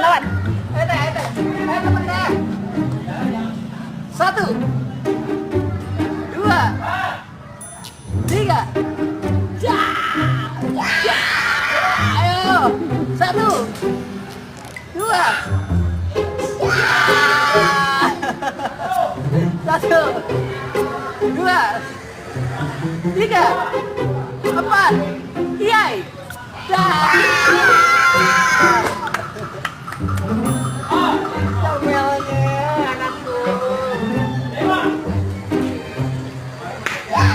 Lawan. Teman deh. 1, 2, 3. Ayo. 1, 2. 1, 2, 3, 4. Yay. Comelnya anakku. Ya.